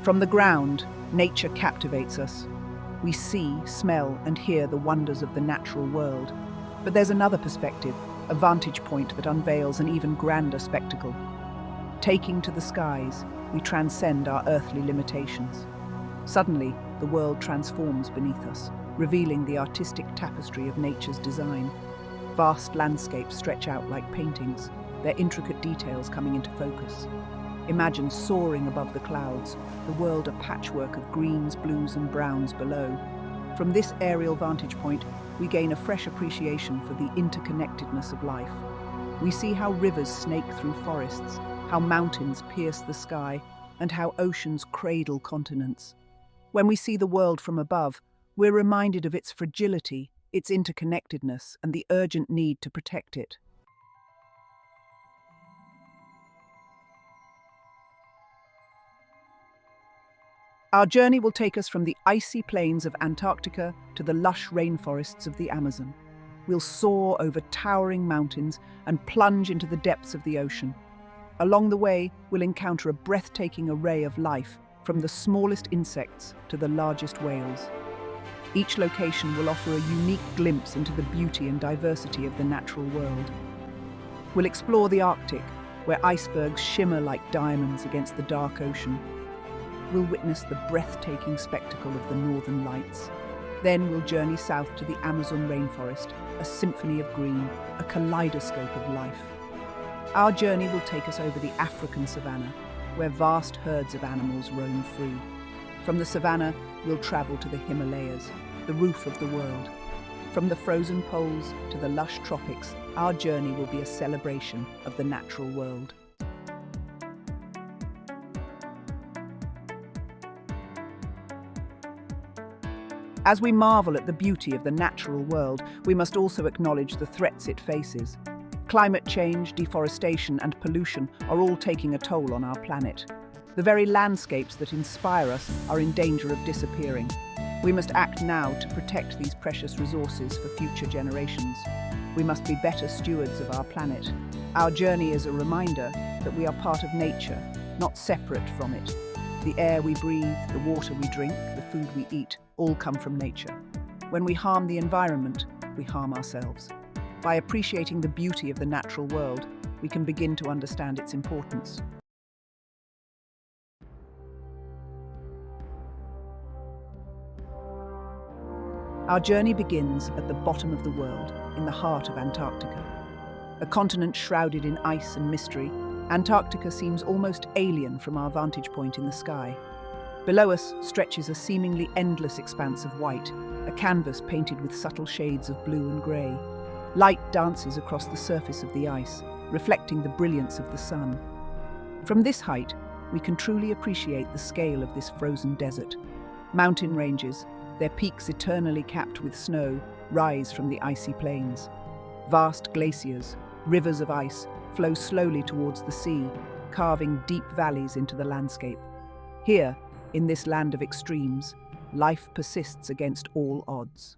From the ground, nature captivates us. We see, smell, and hear the wonders of the natural world. But there's another perspective, a vantage point that unveils an even grander spectacle. Taking to the skies, we transcend our earthly limitations. Suddenly, the world transforms beneath us, revealing the artistic tapestry of nature's design. Vast landscapes stretch out like paintings, their intricate details coming into focus. Imagine soaring above the clouds, the world a patchwork of greens, blues, and browns below. From this aerial vantage point, we gain a fresh appreciation for the interconnectedness of life. We see how rivers snake through forests, how mountains pierce the sky, and how oceans cradle continents. When we see the world from above, we're reminded of its fragility, its interconnectedness, and the urgent need to protect it. Our journey will take us from the icy plains of Antarctica to the lush rainforests of the Amazon. We'll soar over towering mountains and plunge into the depths of the ocean. Along the way, we'll encounter a breathtaking array of life, from the smallest insects to the largest whales. Each location will offer a unique glimpse into the beauty and diversity of the natural world. We'll explore the Arctic, where icebergs shimmer like diamonds against the dark ocean. We'll witness the breathtaking spectacle of the Northern Lights. Then we'll journey south to the Amazon rainforest, a symphony of green, a kaleidoscope of life. Our journey will take us over the African savanna, where vast herds of animals roam free. From the savanna, we'll travel to the Himalayas, the roof of the world. From the frozen poles to the lush tropics, our journey will be a celebration of the natural world. As we marvel at the beauty of the natural world, we must also acknowledge the threats it faces. Climate change, deforestation, and pollution are all taking a toll on our planet. The very landscapes that inspire us are in danger of disappearing. We must act now to protect these precious resources for future generations. We must be better stewards of our planet. Our journey is a reminder that we are part of nature, not separate from it. The air we breathe, the water we drink, the food we eat, all come from nature. When we harm the environment, we harm ourselves. By appreciating the beauty of the natural world, we can begin to understand its importance. Our journey begins at the bottom of the world, in the heart of Antarctica. A continent shrouded in ice and mystery, Antarctica seems almost alien from our vantage point in the sky. Below us stretches a seemingly endless expanse of white, a canvas painted with subtle shades of blue and grey. Light dances across the surface of the ice, reflecting the brilliance of the sun. From this height, we can truly appreciate the scale of this frozen desert. Mountain ranges, their peaks eternally capped with snow, rise from the icy plains. Vast glaciers, rivers of ice, flow slowly towards the sea, carving deep valleys into the landscape. Here, in this land of extremes, life persists against all odds.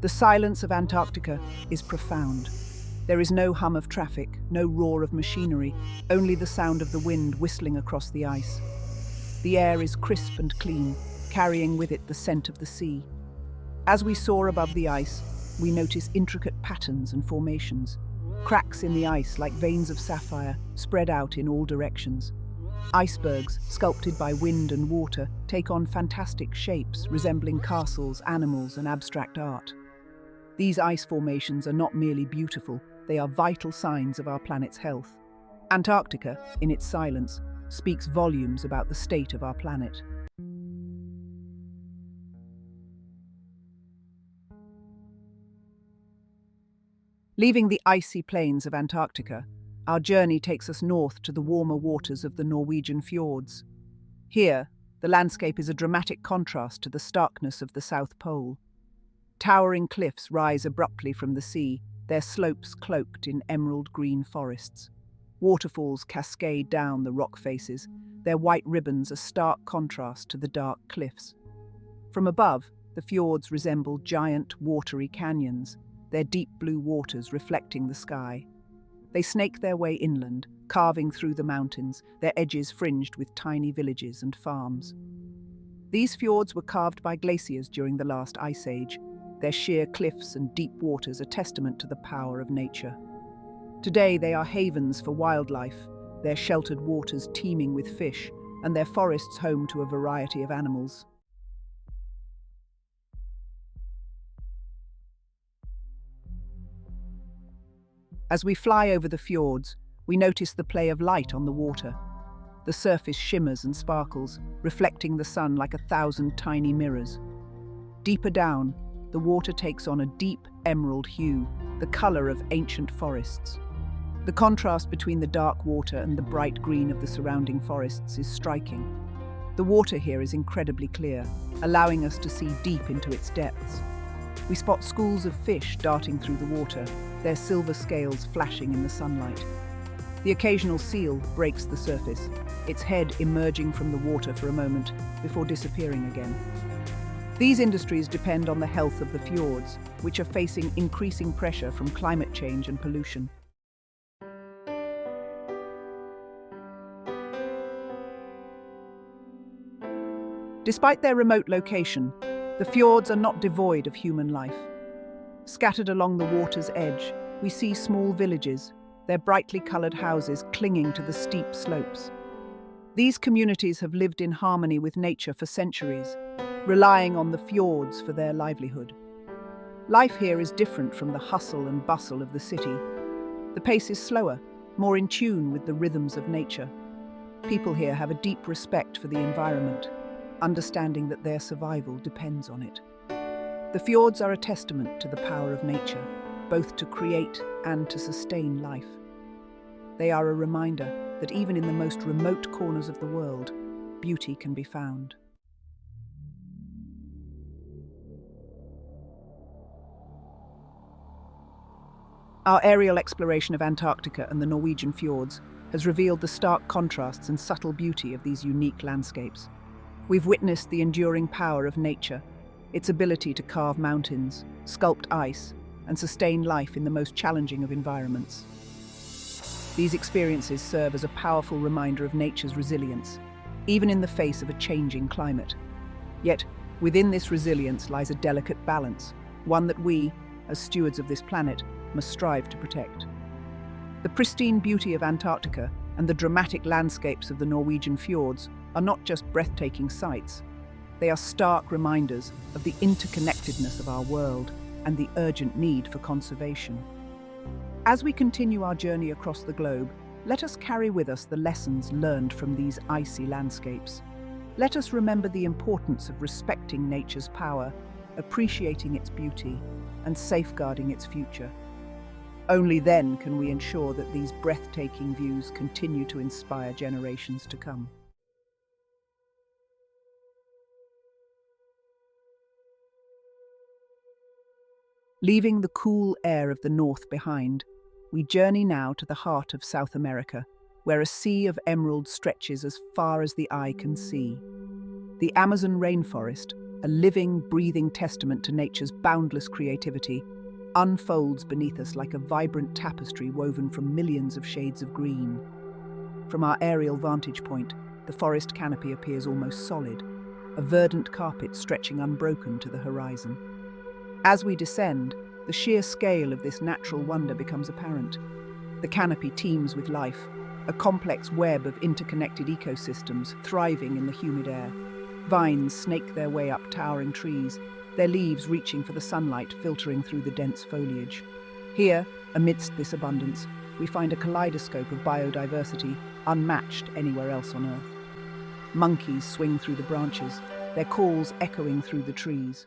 The silence of Antarctica is profound. There is no hum of traffic, no roar of machinery, only the sound of the wind whistling across the ice. The air is crisp and clean, carrying with it the scent of the sea. As we soar above the ice, we notice intricate patterns and formations. Cracks in the ice like veins of sapphire spread out in all directions. Icebergs, sculpted by wind and water, take on fantastic shapes resembling castles, animals, and abstract art. These ice formations are not merely beautiful, they are vital signs of our planet's health. Antarctica, in its silence, speaks volumes about the state of our planet. Leaving the icy plains of Antarctica, our journey takes us north to the warmer waters of the Norwegian fjords. Here, the landscape is a dramatic contrast to the starkness of the South Pole. Towering cliffs rise abruptly from the sea, their slopes cloaked in emerald green forests. Waterfalls cascade down the rock faces, their white ribbons a stark contrast to the dark cliffs. From above, the fjords resemble giant, watery canyons. their deep blue waters reflecting the sky. They snake their way inland, carving through the mountains, their edges fringed with tiny villages and farms. These fjords were carved by glaciers during the last ice age, their sheer cliffs and deep waters a testament to the power of nature. Today they are havens for wildlife, their sheltered waters teeming with fish, and their forests home to a variety of animals. As we fly over the fjords, we notice the play of light on the water. The surface shimmers and sparkles, reflecting the sun like 1,000 tiny mirrors. Deeper down, the water takes on a deep emerald hue, the color of ancient forests. The contrast between the dark water and the bright green of the surrounding forests is striking. The water here is incredibly clear, allowing us to see deep into its depths. We spot schools of fish darting through the water, their silver scales flashing in the sunlight. The occasional seal breaks the surface, its head emerging from the water for a moment before disappearing again. These industries depend on the health of the fjords, which are facing increasing pressure from climate change and pollution. Despite their remote location, the fjords are not devoid of human life. Scattered along the water's edge, we see small villages, their brightly coloured houses clinging to the steep slopes. These communities have lived in harmony with nature for centuries, relying on the fjords for their livelihood. Life here is different from the hustle and bustle of the city. The pace is slower, more in tune with the rhythms of nature. People here have a deep respect for the environment, understanding that their survival depends on it. The fjords are a testament to the power of nature, both to create and to sustain life. They are a reminder that even in the most remote corners of the world, beauty can be found. Our aerial exploration of Antarctica and the Norwegian fjords has revealed the stark contrasts and subtle beauty of these unique landscapes. We've witnessed the enduring power of nature, its ability to carve mountains, sculpt ice, and sustain life in the most challenging of environments. These experiences serve as a powerful reminder of nature's resilience, even in the face of a changing climate. Yet, within this resilience lies a delicate balance, one that we, as stewards of this planet, must strive to protect. The pristine beauty of Antarctica and the dramatic landscapes of the Norwegian fjords are not just breathtaking sights. They are stark reminders of the interconnectedness of our world and the urgent need for conservation. As we continue our journey across the globe, let us carry with us the lessons learned from these icy landscapes. Let us remember the importance of respecting nature's power, appreciating its beauty, and safeguarding its future. Only then can we ensure that these breathtaking views continue to inspire generations to come. Leaving the cool air of the north behind, we journey now to the heart of South America, where a sea of emerald stretches as far as the eye can see. The Amazon rainforest, a living, breathing testament to nature's boundless creativity, unfolds beneath us like a vibrant tapestry woven from millions of shades of green. From our aerial vantage point, the forest canopy appears almost solid, a verdant carpet stretching unbroken to the horizon. As we descend, the sheer scale of this natural wonder becomes apparent. The canopy teems with life, a complex web of interconnected ecosystems thriving in the humid air. Vines snake their way up towering trees, their leaves reaching for the sunlight filtering through the dense foliage. Here, amidst this abundance, we find a kaleidoscope of biodiversity unmatched anywhere else on Earth. Monkeys swing through the branches, their calls echoing through the trees.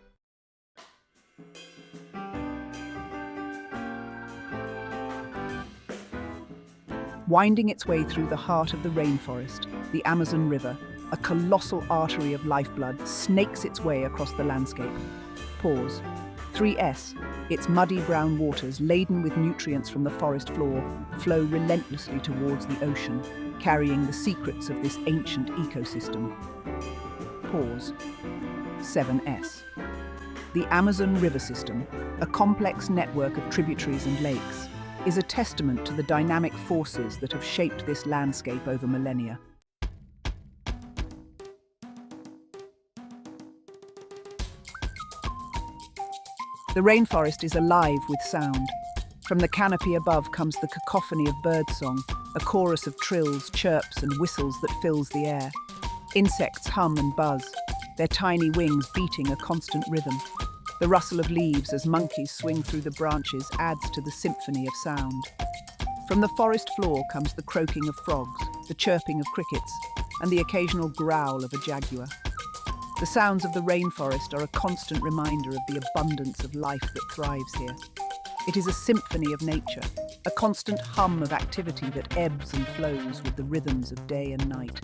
Winding its way through the heart of the rainforest, the Amazon River, a colossal artery of lifeblood, snakes its way across the landscape. Pause. 3S, its muddy brown waters, laden with nutrients from the forest floor, flow relentlessly towards the ocean, carrying the secrets of this ancient ecosystem. Pause. 7S. The Amazon River system, a complex network of tributaries and lakes, is a testament to the dynamic forces that have shaped this landscape over millennia. The rainforest is alive with sound. From the canopy above comes the cacophony of birdsong, a chorus of trills, chirps, and whistles that fills the air. Insects hum and buzz, their tiny wings beating a constant rhythm. The rustle of leaves as monkeys swing through the branches adds to the symphony of sound. From the forest floor comes the croaking of frogs, the chirping of crickets, and the occasional growl of a jaguar. The sounds of the rainforest are a constant reminder of the abundance of life that thrives here. It is a symphony of nature, a constant hum of activity that ebbs and flows with the rhythms of day and night.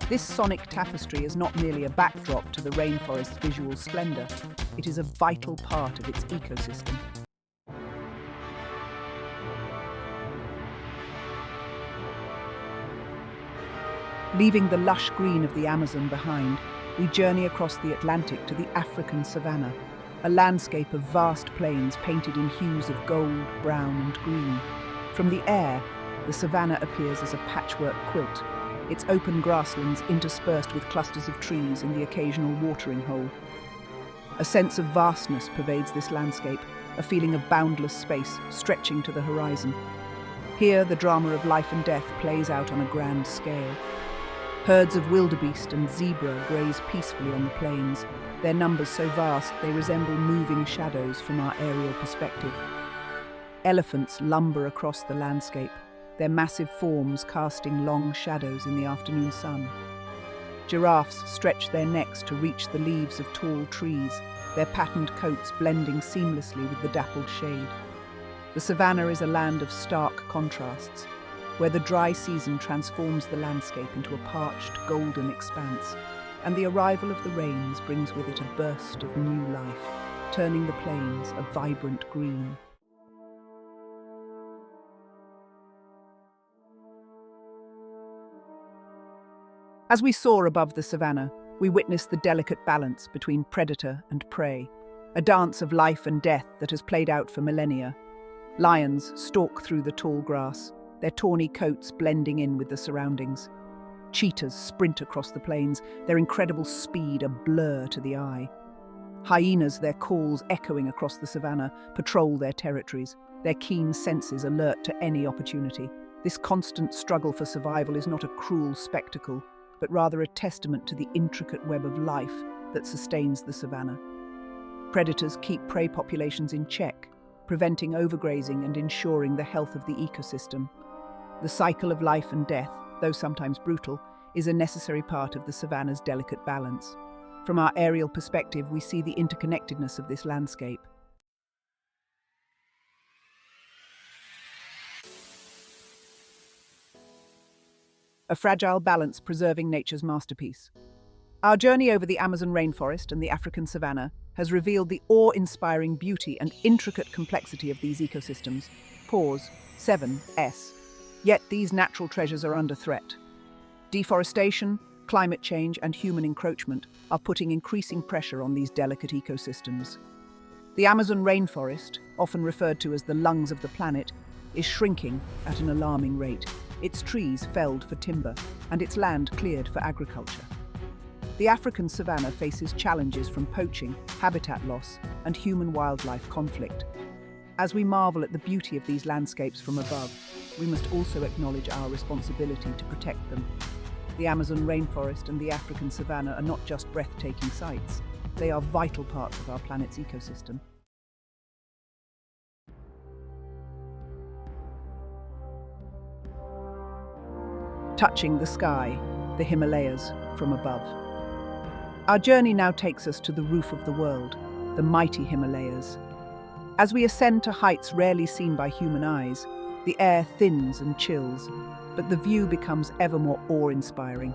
This sonic tapestry is not merely a backdrop to the rainforest's visual splendor, it is a vital part of its ecosystem. Leaving the lush green of the Amazon behind, we journey across the Atlantic to the African Savanna, a landscape of vast plains painted in hues of gold, brown, and green. From the air, the savanna appears as a patchwork quilt, its open grasslands interspersed with clusters of trees and the occasional watering hole. A sense of vastness pervades this landscape, a feeling of boundless space stretching to the horizon. Here, the drama of life and death plays out on a grand scale. Herds of wildebeest and zebra graze peacefully on the plains, their numbers so vast they resemble moving shadows from our aerial perspective. Elephants lumber across the landscape, their massive forms casting long shadows in the afternoon sun. Giraffes stretch their necks to reach the leaves of tall trees, their patterned coats blending seamlessly with the dappled shade. The savanna is a land of stark contrasts, where the dry season transforms the landscape into a parched, golden expanse, and the arrival of the rains brings with it a burst of new life, turning the plains a vibrant green. As we soar above the savanna, we witness the delicate balance between predator and prey, a dance of life and death that has played out for millennia. Lions stalk through the tall grass, their tawny coats blending in with the surroundings. Cheetahs sprint across the plains, their incredible speed a blur to the eye. Hyenas, their calls echoing across the savanna, patrol their territories, their keen senses alert to any opportunity. This constant struggle for survival is not a cruel spectacle, but rather a testament to the intricate web of life that sustains the savanna. Predators keep prey populations in check, preventing overgrazing and ensuring the health of the ecosystem. The cycle of life and death, though sometimes brutal, is a necessary part of the savanna's delicate balance. From our aerial perspective, we see the interconnectedness of this landscape. A fragile balance preserving nature's masterpiece. Our journey over the Amazon rainforest and the African savanna has revealed the awe-inspiring beauty and intricate complexity of these ecosystems. Pause. 7S. Yet these natural treasures are under threat. Deforestation, climate change, and human encroachment are putting increasing pressure on these delicate ecosystems. The Amazon rainforest, often referred to as the lungs of the planet, is shrinking at an alarming rate, its trees felled for timber, and its land cleared for agriculture. The African savanna faces challenges from poaching, habitat loss, and human-wildlife conflict. As we marvel at the beauty of these landscapes from above, we must also acknowledge our responsibility to protect them. The Amazon rainforest and the African savanna are not just breathtaking sights, they are vital parts of our planet's ecosystem. Touching the sky, the Himalayas from above. Our journey now takes us to the roof of the world, the mighty Himalayas. As we ascend to heights rarely seen by human eyes, the air thins and chills, but the view becomes ever more awe-inspiring.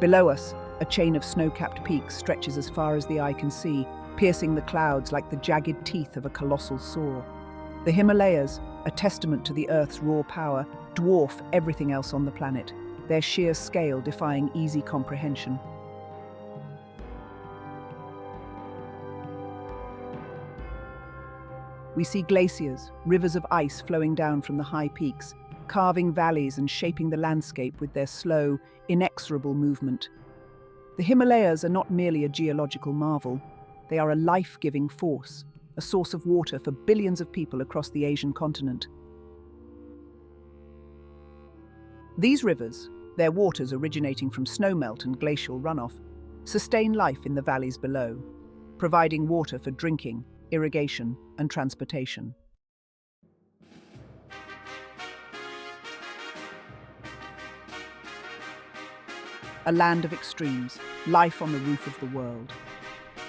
Below us, a chain of snow-capped peaks stretches as far as the eye can see, piercing the clouds like the jagged teeth of a colossal saw. The Himalayas, a testament to the Earth's raw power, dwarf everything else on the planet, their sheer scale defying easy comprehension. We see glaciers, rivers of ice flowing down from the high peaks, carving valleys and shaping the landscape with their slow, inexorable movement. The Himalayas are not merely a geological marvel, they are a life-giving force, a source of water for billions of people across the Asian continent. These rivers, their waters originating from snowmelt and glacial runoff, sustain life in the valleys below, providing water for drinking, irrigation, and transportation. A land of extremes, life on the roof of the world.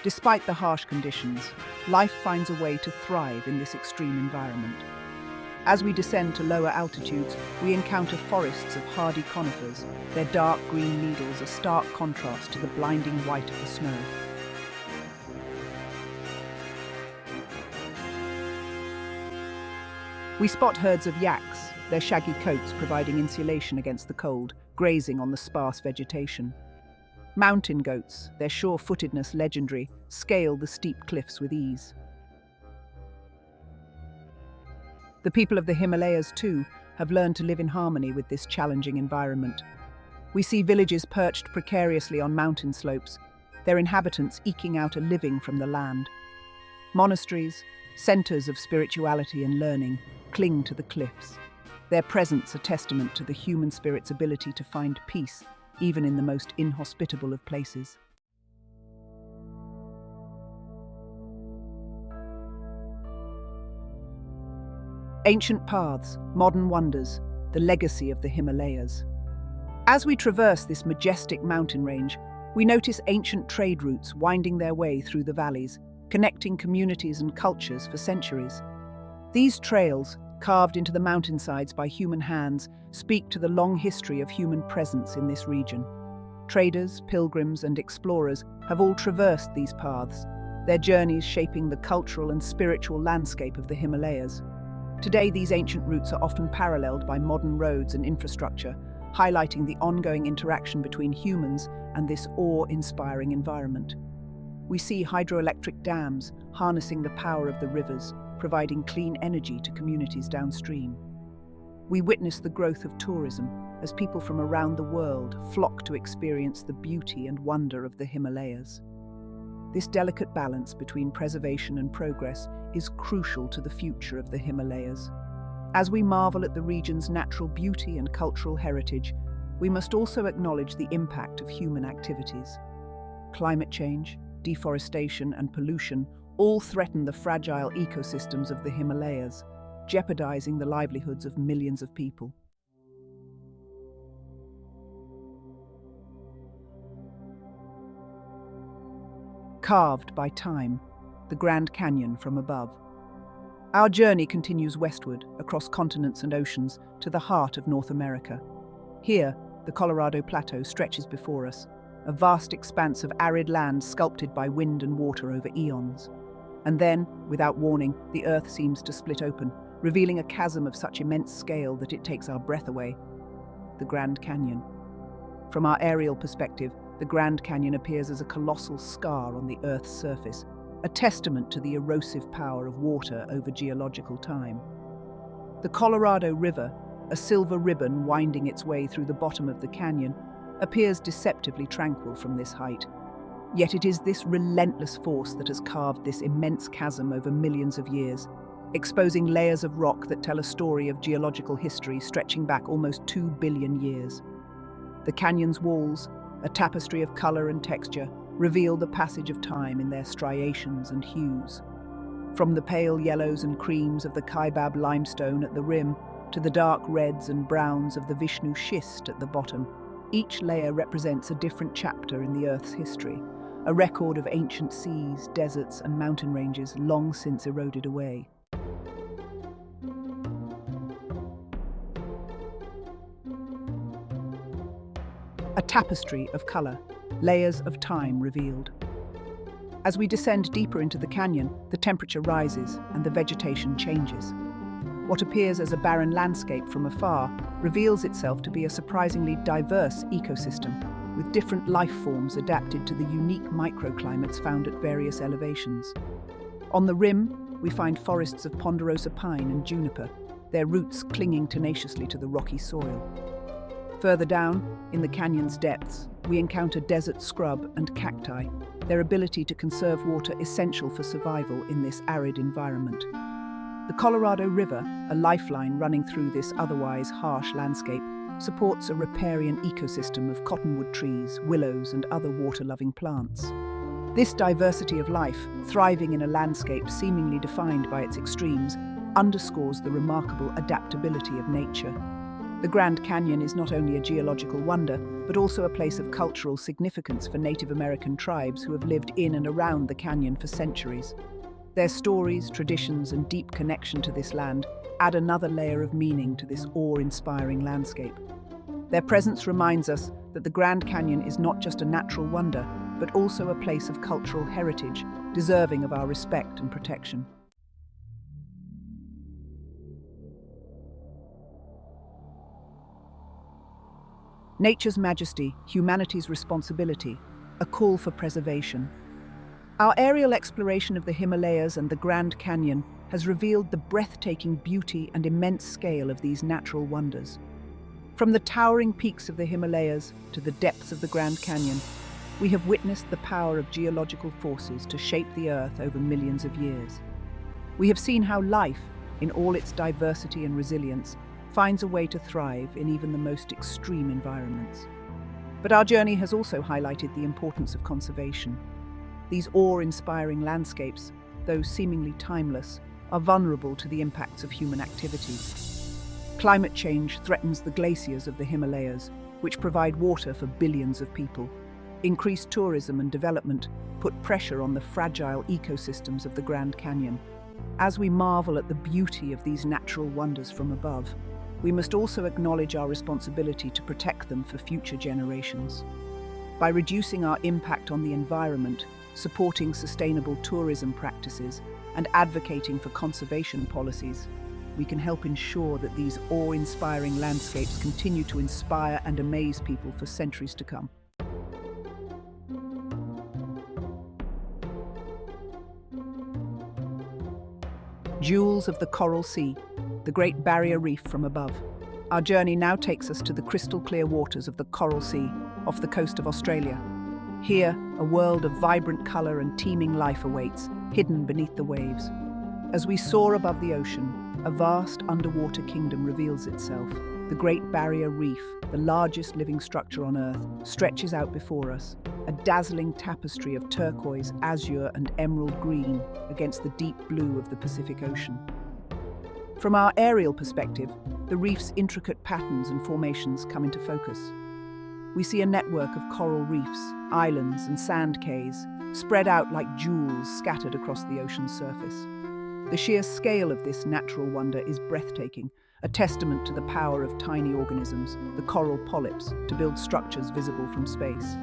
Despite the harsh conditions, life finds a way to thrive in this extreme environment. As we descend to lower altitudes, we encounter forests of hardy conifers, their dark green needles a stark contrast to the blinding white of the snow. We spot herds of yaks, their shaggy coats providing insulation against the cold, grazing on the sparse vegetation. Mountain goats, their sure-footedness legendary, scale the steep cliffs with ease. The people of the Himalayas, too, have learned to live in harmony with this challenging environment. We see villages perched precariously on mountain slopes, their inhabitants eking out a living from the land. Monasteries, centers of spirituality and learning, cling to the cliffs. Their presence a testament to the human spirit's ability to find peace, even in the most inhospitable of places. Ancient paths, modern wonders, the legacy of the Himalayas. As we traverse this majestic mountain range, we notice ancient trade routes winding their way through the valleys, connecting communities and cultures for centuries. These trails, carved into the mountainsides by human hands, speak to the long history of human presence in this region. Traders, pilgrims, and explorers have all traversed these paths, their journeys shaping the cultural and spiritual landscape of the Himalayas. Today, these ancient routes are often paralleled by modern roads and infrastructure, highlighting the ongoing interaction between humans and this awe-inspiring environment. We see hydroelectric dams harnessing the power of the rivers, providing clean energy to communities downstream. We witness the growth of tourism as people from around the world flock to experience the beauty and wonder of the Himalayas. This delicate balance between preservation and progress is crucial to the future of the Himalayas. As we marvel at the region's natural beauty and cultural heritage, we must also acknowledge the impact of human activities. Climate change, deforestation, and pollution all threaten the fragile ecosystems of the Himalayas, jeopardizing the livelihoods of millions of people. Carved by time, the Grand Canyon from above. Our journey continues westward, across continents and oceans, to the heart of North America. Here, the Colorado Plateau stretches before us, a vast expanse of arid land sculpted by wind and water over eons. And then, without warning, the earth seems to split open, revealing a chasm of such immense scale that it takes our breath away. The Grand Canyon. From our aerial perspective, the Grand Canyon appears as a colossal scar on the Earth's surface, a testament to the erosive power of water over geological time. The Colorado River, a silver ribbon winding its way through the bottom of the canyon, appears deceptively tranquil from this height. Yet it is this relentless force that has carved this immense chasm over millions of years, exposing layers of rock that tell a story of geological history stretching back almost 2 billion years. The canyon's walls, a tapestry of color and texture, reveal the passage of time in their striations and hues. From the pale yellows and creams of the Kaibab limestone at the rim to the dark reds and browns of the Vishnu schist at the bottom, each layer represents a different chapter in the Earth's history, a record of ancient seas, deserts, and mountain ranges long since eroded away. A tapestry of color, layers of time revealed. As we descend deeper into the canyon, the temperature rises and the vegetation changes. What appears as a barren landscape from afar reveals itself to be a surprisingly diverse ecosystem, with different life forms adapted to the unique microclimates found at various elevations. On the rim, we find forests of ponderosa pine and juniper, their roots clinging tenaciously to the rocky soil. Further down, in the canyon's depths, we encounter desert scrub and cacti, their ability to conserve water essential for survival in this arid environment. The Colorado River, a lifeline running through this otherwise harsh landscape, supports a riparian ecosystem of cottonwood trees, willows, and other water-loving plants. This diversity of life, thriving in a landscape seemingly defined by its extremes, underscores the remarkable adaptability of nature. The Grand Canyon is not only a geological wonder, but also a place of cultural significance for Native American tribes who have lived in and around the canyon for centuries. Their stories, traditions, and deep connection to this land add another layer of meaning to this awe-inspiring landscape. Their presence reminds us that the Grand Canyon is not just a natural wonder, but also a place of cultural heritage, deserving of our respect and protection. Nature's majesty, humanity's responsibility, a call for preservation. Our aerial exploration of the Himalayas and the Grand Canyon has revealed the breathtaking beauty and immense scale of these natural wonders. From the towering peaks of the Himalayas to the depths of the Grand Canyon, we have witnessed the power of geological forces to shape the Earth over millions of years. We have seen how life, in all its diversity and resilience, finds a way to thrive in even the most extreme environments. But our journey has also highlighted the importance of conservation. These awe-inspiring landscapes, though seemingly timeless, are vulnerable to the impacts of human activities. Climate change threatens the glaciers of the Himalayas, which provide water for billions of people. Increased tourism and development put pressure on the fragile ecosystems of the Grand Canyon. As we marvel at the beauty of these natural wonders from above, we must also acknowledge our responsibility to protect them for future generations. By reducing our impact on the environment, supporting sustainable tourism practices, and advocating for conservation policies, we can help ensure that these awe-inspiring landscapes continue to inspire and amaze people for centuries to come. Jewels of the Coral Sea, the Great Barrier Reef from above. Our journey now takes us to the crystal-clear waters of the Coral Sea, off the coast of Australia. Here, a world of vibrant colour and teeming life awaits, hidden beneath the waves. As we soar above the ocean, a vast underwater kingdom reveals itself. The Great Barrier Reef, the largest living structure on Earth, stretches out before us, a dazzling tapestry of turquoise, azure, and emerald green against the deep blue of the Pacific Ocean. From our aerial perspective, the reef's intricate patterns and formations come into focus. We see a network of coral reefs, islands, and sand cays, spread out like jewels scattered across the ocean's surface. The sheer scale of this natural wonder is breathtaking, a testament to the power of tiny organisms, the coral polyps, to build structures visible from space.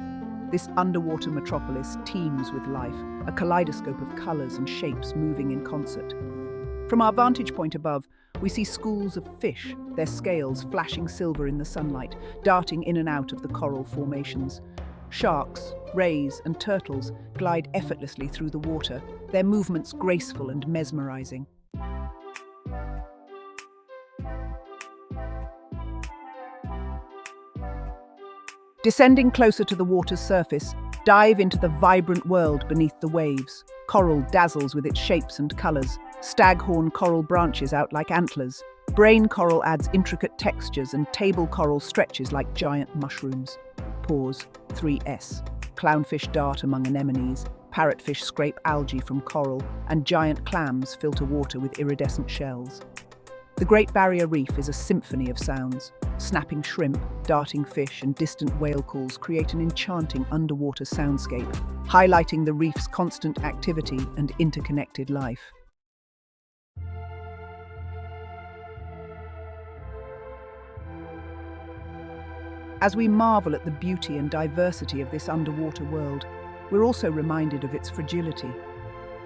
This underwater metropolis teems with life, a kaleidoscope of colours and shapes moving in concert. From our vantage point above, we see schools of fish, their scales flashing silver in the sunlight, darting in and out of the coral formations. Sharks, rays, and turtles glide effortlessly through the water, their movements graceful and mesmerizing. Descending closer to the water's surface, dive into the vibrant world beneath the waves. Coral dazzles with its shapes and colors. Staghorn coral branches out like antlers. Brain coral adds intricate textures, and table coral stretches like giant mushrooms. Pause. 3S. Clownfish dart among anemones. Parrotfish scrape algae from coral, and giant clams filter water with iridescent shells. The Great Barrier Reef is a symphony of sounds. Snapping shrimp, darting fish, and distant whale calls create an enchanting underwater soundscape, highlighting the reef's constant activity and interconnected life. As we marvel at the beauty and diversity of this underwater world, we're also reminded of its fragility.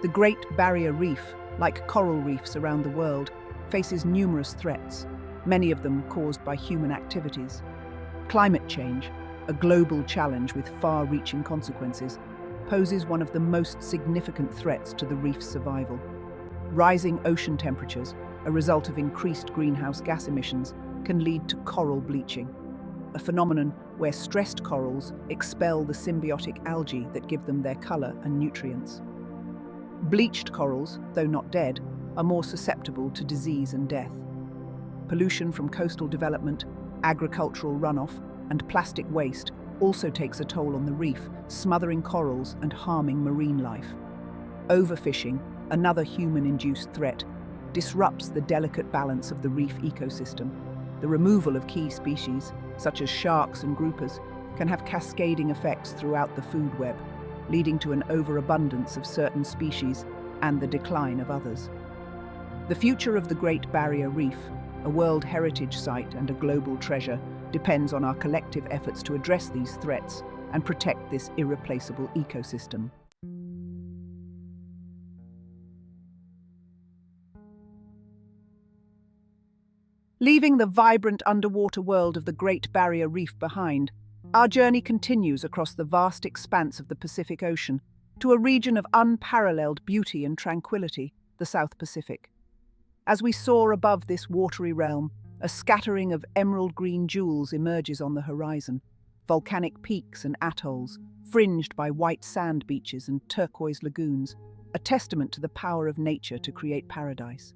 The Great Barrier Reef, like coral reefs around the world, faces numerous threats, many of them caused by human activities. Climate change, a global challenge with far-reaching consequences, poses one of the most significant threats to the reef's survival. Rising ocean temperatures, a result of increased greenhouse gas emissions, can lead to coral bleaching, a phenomenon where stressed corals expel the symbiotic algae that give them their color and nutrients. Bleached corals, though not dead, are more susceptible to disease and death. Pollution from coastal development, agricultural runoff, and plastic waste also takes a toll on the reef, smothering corals and harming marine life. Overfishing, another human-induced threat, disrupts the delicate balance of the reef ecosystem. The removal of key species, such as sharks and groupers, can have cascading effects throughout the food web, leading to an overabundance of certain species and the decline of others. The future of the Great Barrier Reef, a World Heritage Site and a global treasure, depends on our collective efforts to address these threats and protect this irreplaceable ecosystem. Leaving the vibrant underwater world of the Great Barrier Reef behind, our journey continues across the vast expanse of the Pacific Ocean to a region of unparalleled beauty and tranquility, the South Pacific. As we soar above this watery realm, a scattering of emerald green jewels emerges on the horizon, volcanic peaks and atolls, fringed by white sand beaches and turquoise lagoons, a testament to the power of nature to create paradise.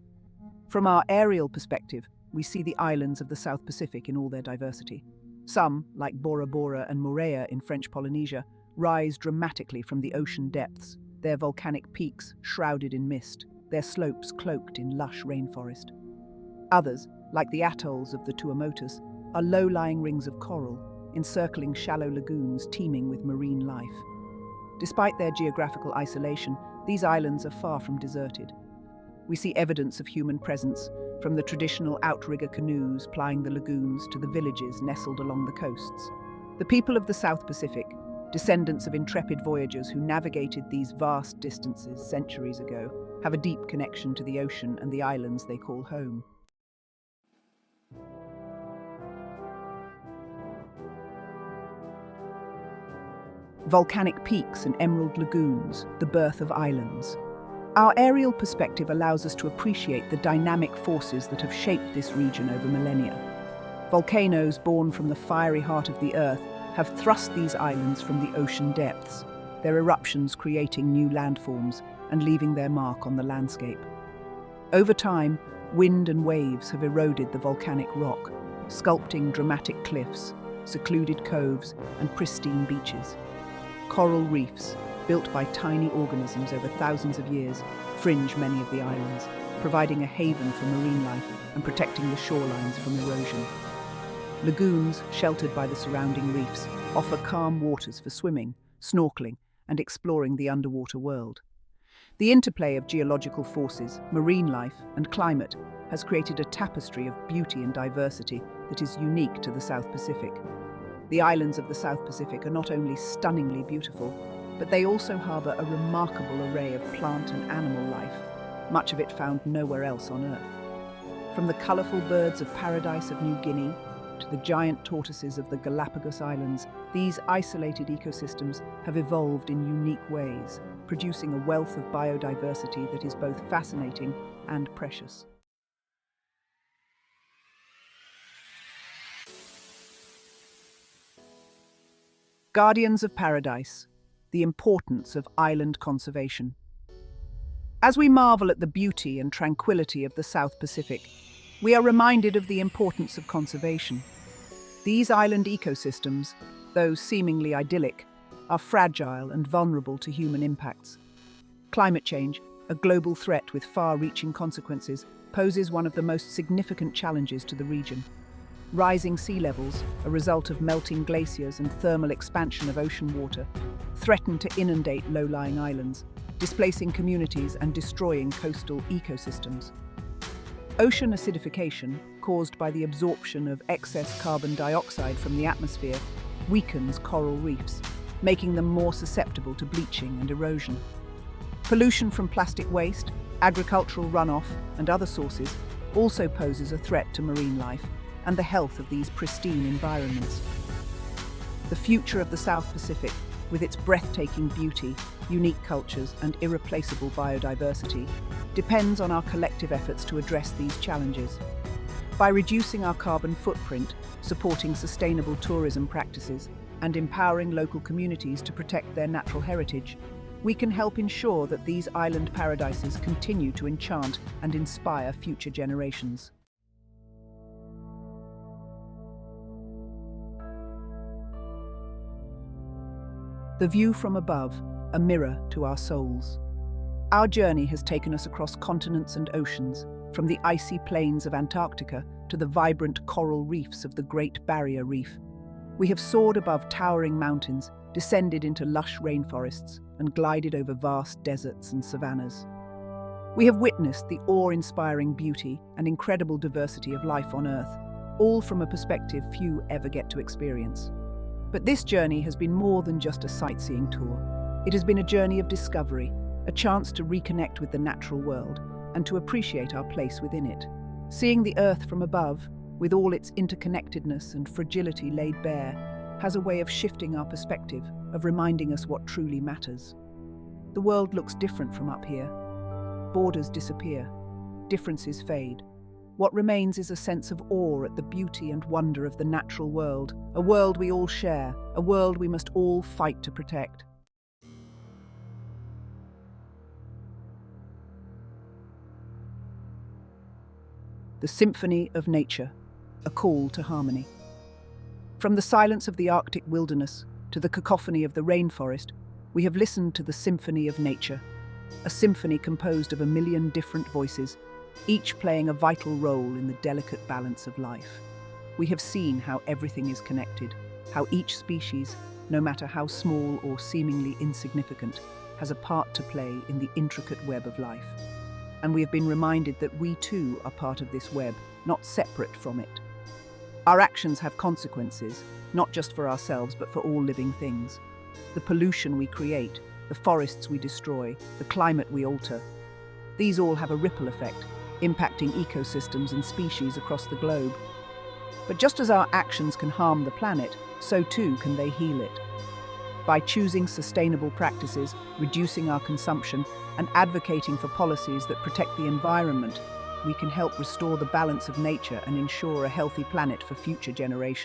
From our aerial perspective, we see the islands of the South Pacific in all their diversity. Some, like Bora Bora and Moorea in French Polynesia, rise dramatically from the ocean depths, their volcanic peaks shrouded in mist, their slopes cloaked in lush rainforest. Others, like the atolls of the Tuamotus, are low-lying rings of coral, encircling shallow lagoons teeming with marine life. Despite their geographical isolation, these islands are far from deserted. We see evidence of human presence, from the traditional outrigger canoes plying the lagoons to the villages nestled along the coasts. The people of the South Pacific, descendants of intrepid voyagers who navigated these vast distances centuries ago, have a deep connection to the ocean and the islands they call home. Volcanic peaks and emerald lagoons, the birth of islands. Our aerial perspective allows us to appreciate the dynamic forces that have shaped this region over millennia. Volcanoes born from the fiery heart of the Earth have thrust these islands from the ocean depths, their eruptions creating new landforms and leaving their mark on the landscape. Over time, wind and waves have eroded the volcanic rock, sculpting dramatic cliffs, secluded coves, and pristine beaches. Coral reefs, built by tiny organisms over thousands of years, fringe many of the islands, providing a haven for marine life and protecting the shorelines from erosion. Lagoons, sheltered by the surrounding reefs, offer calm waters for swimming, snorkeling, and exploring the underwater world. The interplay of geological forces, marine life, and climate has created a tapestry of beauty and diversity that is unique to the South Pacific. The islands of the South Pacific are not only stunningly beautiful, but they also harbour a remarkable array of plant and animal life, much of it found nowhere else on Earth. From the colourful birds of paradise of New Guinea to the giant tortoises of the Galapagos Islands, these isolated ecosystems have evolved in unique ways, producing a wealth of biodiversity that is both fascinating and precious. Guardians of Paradise. The importance of island conservation. As we marvel at the beauty and tranquility of the South Pacific, we are reminded of the importance of conservation. These island ecosystems, though seemingly idyllic, are fragile and vulnerable to human impacts. Climate change, a global threat with far-reaching consequences, poses one of the most significant challenges to the region. Rising sea levels, a result of melting glaciers and thermal expansion of ocean water, threaten to inundate low-lying islands, displacing communities and destroying coastal ecosystems. Ocean acidification, caused by the absorption of excess carbon dioxide from the atmosphere, weakens coral reefs, making them more susceptible to bleaching and erosion. Pollution from plastic waste, agricultural runoff, and other sources also poses a threat to marine life and the health of these pristine environments. The future of the South Pacific, with its breathtaking beauty, unique cultures, and irreplaceable biodiversity depends on our collective efforts to address these challenges. By reducing our carbon footprint, supporting sustainable tourism practices, and empowering local communities to protect their natural heritage, we can help ensure that these island paradises continue to enchant and inspire future generations. The view from above, a mirror to our souls. Our journey has taken us across continents and oceans, from the icy plains of Antarctica to the vibrant coral reefs of the Great Barrier Reef. We have soared above towering mountains, descended into lush rainforests, and glided over vast deserts and savannas. We have witnessed the awe-inspiring beauty and incredible diversity of life on Earth, all from a perspective few ever get to experience. But this journey has been more than just a sightseeing tour. It has been a journey of discovery, a chance to reconnect with the natural world and to appreciate our place within it. Seeing the Earth from above, with all its interconnectedness and fragility laid bare, has a way of shifting our perspective, of reminding us what truly matters. The world looks different from up here. Borders disappear, differences fade. What remains is a sense of awe at the beauty and wonder of the natural world, a world we all share, a world we must all fight to protect. The Symphony of Nature, a call to harmony. From the silence of the Arctic wilderness to the cacophony of the rainforest, we have listened to the Symphony of Nature, a symphony composed of 1,000,000 different voices, each playing a vital role in the delicate balance of life. We have seen how everything is connected, how each species, no matter how small or seemingly insignificant, has a part to play in the intricate web of life. And we have been reminded that we too are part of this web, not separate from it. Our actions have consequences, not just for ourselves but for all living things. The pollution we create, the forests we destroy, the climate we alter, these all have a ripple effect, impacting ecosystems and species across the globe. But just as our actions can harm the planet, so too can they heal it. By choosing sustainable practices, reducing our consumption, and advocating for policies that protect the environment, we can help restore the balance of nature and ensure a healthy planet for future generations.